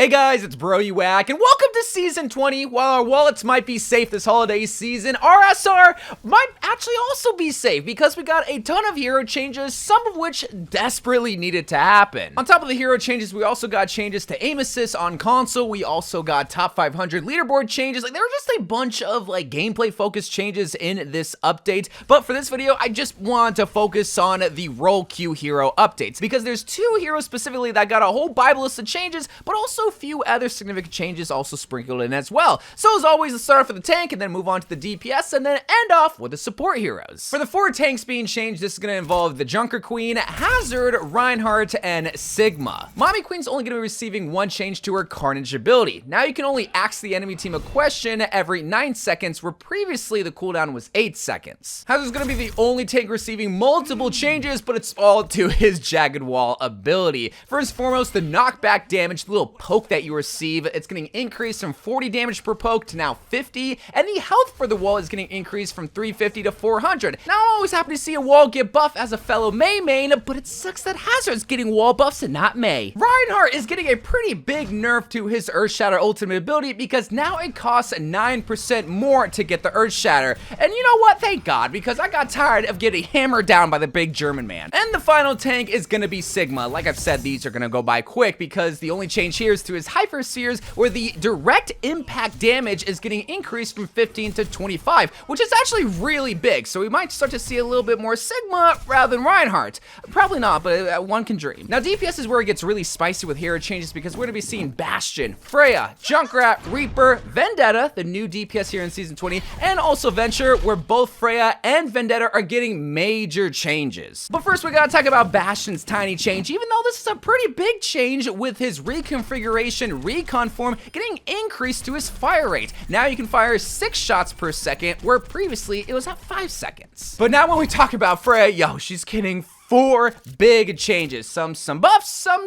Hey guys, it's YOU WACK, and welcome to Season 20. While our wallets might be safe this holiday season, our SR might actually also be safe because we got a ton of hero changes, some of which desperately needed to happen. On top of the hero changes, we also got changes to aim assist on console. We also got top 500 leaderboard changes. There were just a bunch of gameplay focused changes in this update. But for this video, I just want to focus on the role queue hero updates because there's two heroes specifically that got a whole Bible list of changes, but also a few other significant changes also sprinkled in as well. So as always, let's start off with the tank and then move on to the DPS and then end off with the support heroes. For the 4 tanks being changed, this is going to involve the Junkrat Queen, Hazard, Reinhardt, and Sigma. Mommy Queen's only going to be receiving one change to her Carnage ability. Now you can only ask the enemy team a question every 9 seconds, where previously the cooldown was 8 seconds. Hazard's going to be the only tank receiving multiple changes, but it's all to his Jagged Wall ability. First and foremost, the knockback damage, the little poke that you receive, it's getting increased from 40 damage per poke to now 50, and the health for the wall is getting increased from 350 to 400. Now I'm always happy to see a wall get buff as a fellow Mei main, but it sucks that Hazard's getting wall buffs and not Mei. Reinhardt is getting a pretty big nerf to his Earthshatter ultimate ability because now it costs 9% more to get the Earthshatter. And you know what? Thank God, because I got tired of getting hammered down by the big German man. And the final tank is gonna be Sigma. Like I've said, these are gonna go by quick because the only change here is to his Hyper Spheres, where the direct impact damage is getting increased from 15 to 25, which is actually really big. So we might start to see a little bit more Sigma rather than Reinhardt. Probably not, but one can dream. Now DPS is where it gets really spicy with hero changes because we're gonna be seeing Bastion, Freja, Junkrat, Reaper, Vendetta, the new DPS here in Season 20, and also Venture, where both Freja and Vendetta are getting major changes. But first we gotta talk about Bastion's tiny change, even though this is a pretty big change with his reconfiguration recon form getting increased to his fire rate. Now you can fire 6 shots per second, where previously it was at 5 seconds. But now when we talk about Freja, yo, she's getting 4 big changes, some buffs, some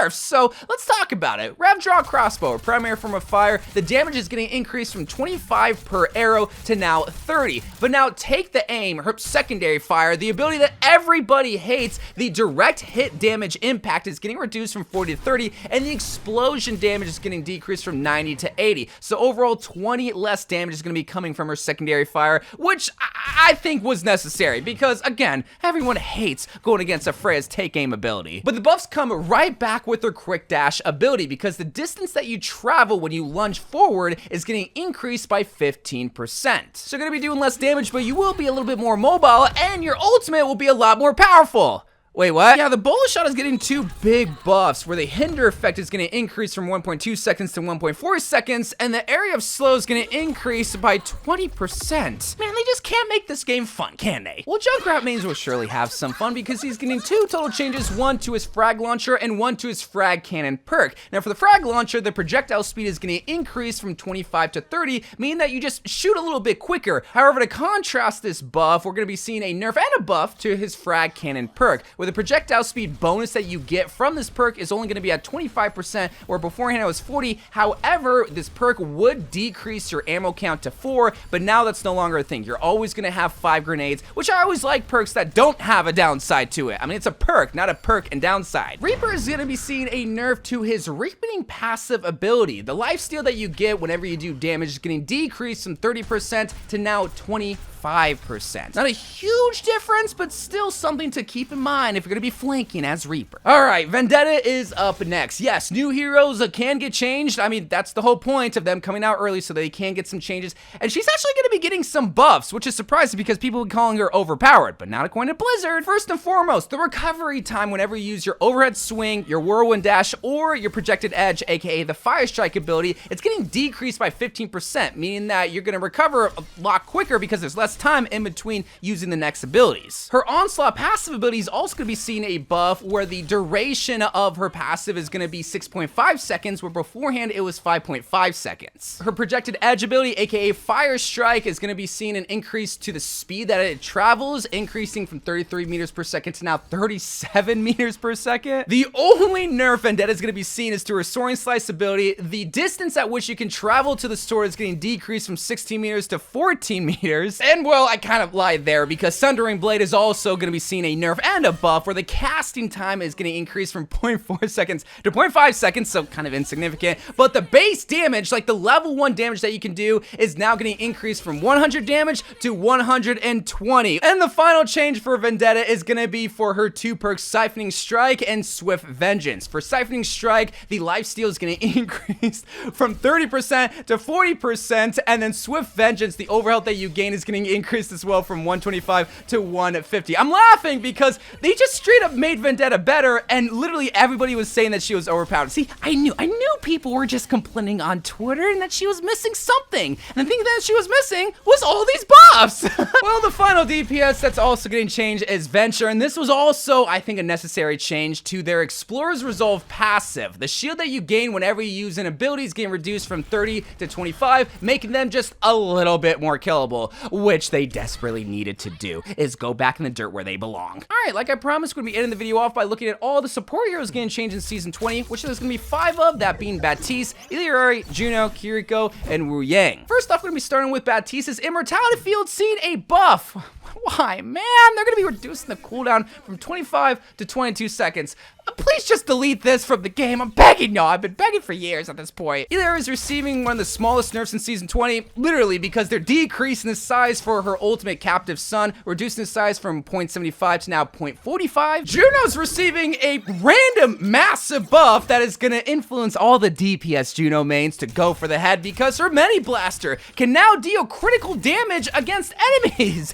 nerfs. So let's talk about it. Rev Draw Crossbow, primary form of fire, the damage is getting increased from 25 per arrow to now 30. But now Take the Aim, her secondary fire, the ability that everybody hates, the direct hit damage impact is getting reduced from 40 to 30, and the explosion damage is getting decreased from 90 to 80. So overall, 20 less damage is going to be coming from her secondary fire, which I think was necessary because, again, everyone hates going against a Freya's Take Aim ability. But the buffs come right back with her Quick Dash ability because the distance that you travel when you lunge forward is getting increased by 15%. So you're going to be doing less damage, but you will be a little bit more mobile, and your ultimate will be a lot more powerful. Wait, what? Yeah, the bullet shot is getting 2 big buffs, where the hinder effect is going to increase from 1.2 seconds to 1.4 seconds, and the area of slow is going to increase by 20%. Man, they just can't make this game fun, can they? Well, Junkrat mains will surely have some fun because he's getting 2 total changes, one to his frag launcher and one to his frag cannon perk. Now, for the frag launcher, the projectile speed is going to increase from 25 to 30, meaning that you just shoot a little bit quicker. However, to contrast this buff, we're going to be seeing a nerf and a buff to his frag cannon perk, where the projectile speed bonus that you get from this perk is only going to be at 25%, where beforehand it was 40. However, this perk would decrease your ammo count to 4, but now that's no longer a thing. You're always going to have 5 grenades, which I always like perks that don't have a downside to it. I mean, it's a perk, not a perk and downside. Reaper is going to be seeing a nerf to his Reaping passive ability. The lifesteal that you get whenever you do damage is getting decreased from 30% to now 25%. Not a huge difference, but still something to keep in mind if you're going to be flanking as Reaper. Alright, Vendetta is up next. Yes, new heroes can get changed. I mean, that's the whole point of them coming out early so they can get some changes. And she's actually going to be getting some buffs, which is surprising because people are calling her overpowered, but not according to Blizzard. First and foremost, the recovery time whenever you use your overhead swing, your whirlwind dash, or your projected edge, aka the fire strike ability, it's getting decreased by 15%, meaning that you're going to recover a lot quicker because there's less time in between using the next abilities. Her onslaught passive ability is also going to be seeing a buff where the duration of her passive is going to be 6.5 seconds, where beforehand it was 5.5 seconds. Her projected edge ability, aka fire strike, is going to be seeing an increase to the speed that it travels, increasing from 33 meters per second to now 37 meters per second. The only nerf Vendetta is going to be seen is to her soaring slice ability. The distance at which you can travel to the store is getting decreased from 16 meters to 14 meters. And And well, I kind of lied there because Sundering Blade is also going to be seeing a nerf and a buff where the casting time is going to increase from 0.4 seconds to 0.5 seconds, so kind of insignificant. But the base damage, like the level 1 damage that you can do, is now going to increase from 100 damage to 120. And the final change for Vendetta is going to be for her 2 perks, Siphoning Strike and Swift Vengeance. For Siphoning Strike, the lifesteal is going to increase from 30% to 40%, and then Swift Vengeance, the overhealth that you gain, is getting increased as well from 125 to 150. I'm laughing because they just straight up made Vendetta better, and literally everybody was saying that she was overpowered. See, I knew people were just complaining on Twitter and that she was missing something, and the thing that she was missing was all these buffs. Well, the final DPS that's also getting changed is Venture, and this was also, I think, a necessary change to their Explorer's Resolve passive. The shield that you gain whenever you use an ability is getting reduced from 30 to 25, making them just a little bit more killable, which they desperately needed to do, is go back in the dirt where they belong. Alright, like I promised, we're going to be ending the video off by looking at all the support heroes getting changed in Season 20, which there's going to be 5 of, that being Baptiste, Illari, Juno, Kiriko, and Wuyang. First off, we're going to be starting with Baptiste's Immortality Field seeing a buff. Why, man? They're going to be reducing the cooldown from 25 to 22 seconds. Please just delete this from the game. I'm begging y'all. I've been begging for years at this point. Illari is receiving one of the smallest nerfs in Season 20, literally because they're decreasing the size for her ultimate captive son, reducing the size from 0.75 to now 0.45. Juno's receiving a random massive buff that is going to influence all the DPS Juno mains to go for the head because her Mini Blaster can now deal critical damage against enemies.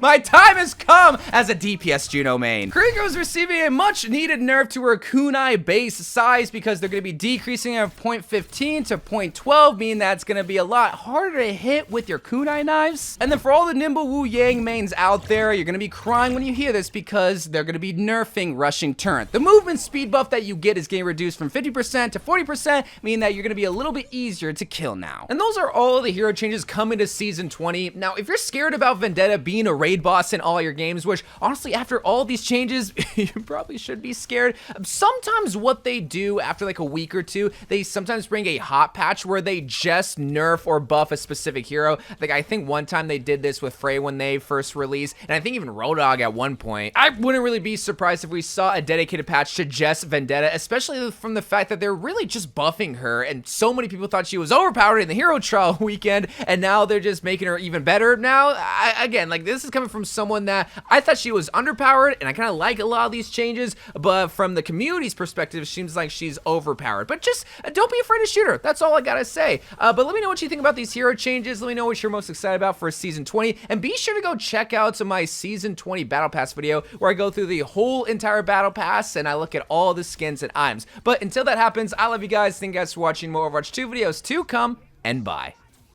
My time has come as a DPS Juno main. Kiriko is receiving a much needed nerf to her kunai base size because they're going to be decreasing it from 0.15 to 0.12, meaning that it's going to be a lot harder to hit with your kunai knives. And then for all the nimble Wuyang mains out there, you're going to be crying when you hear this because they're going to be nerfing rushing turret. The movement speed buff that you get is getting reduced from 50% to 40%, meaning that you're going to be a little bit easier to kill now. And those are all the hero changes coming to Season 20. Now, if you're scared about Vendetta being a raid boss in all your games, which honestly, after all these changes, you probably should be scared. Sometimes what they do after like a week or two, they sometimes bring a hot patch where they just nerf or buff a specific hero. Like I think one time they did this with Freja when they first released, and I think even Rodog at one point. I wouldn't really be surprised if we saw a dedicated patch to just Vendetta, especially from the fact that they're really just buffing her, and so many people thought she was overpowered in the hero trial weekend, and now they're just making her even better. Now, again, like this is coming from someone that I thought she was underpowered, and I kind of like a lot of these changes, but from the community's perspective, it seems like she's overpowered. But just don't be afraid to shoot her. That's all I gotta say. But let me know what you think about these hero changes. Let me know what you're most excited about for Season 20, and be sure to go check out my Season 20 Battle Pass video where I go through the whole entire Battle Pass and I look at all the skins and items. But until that happens, I love you guys. Thank you guys for watching. More Overwatch 2 videos to come, and bye.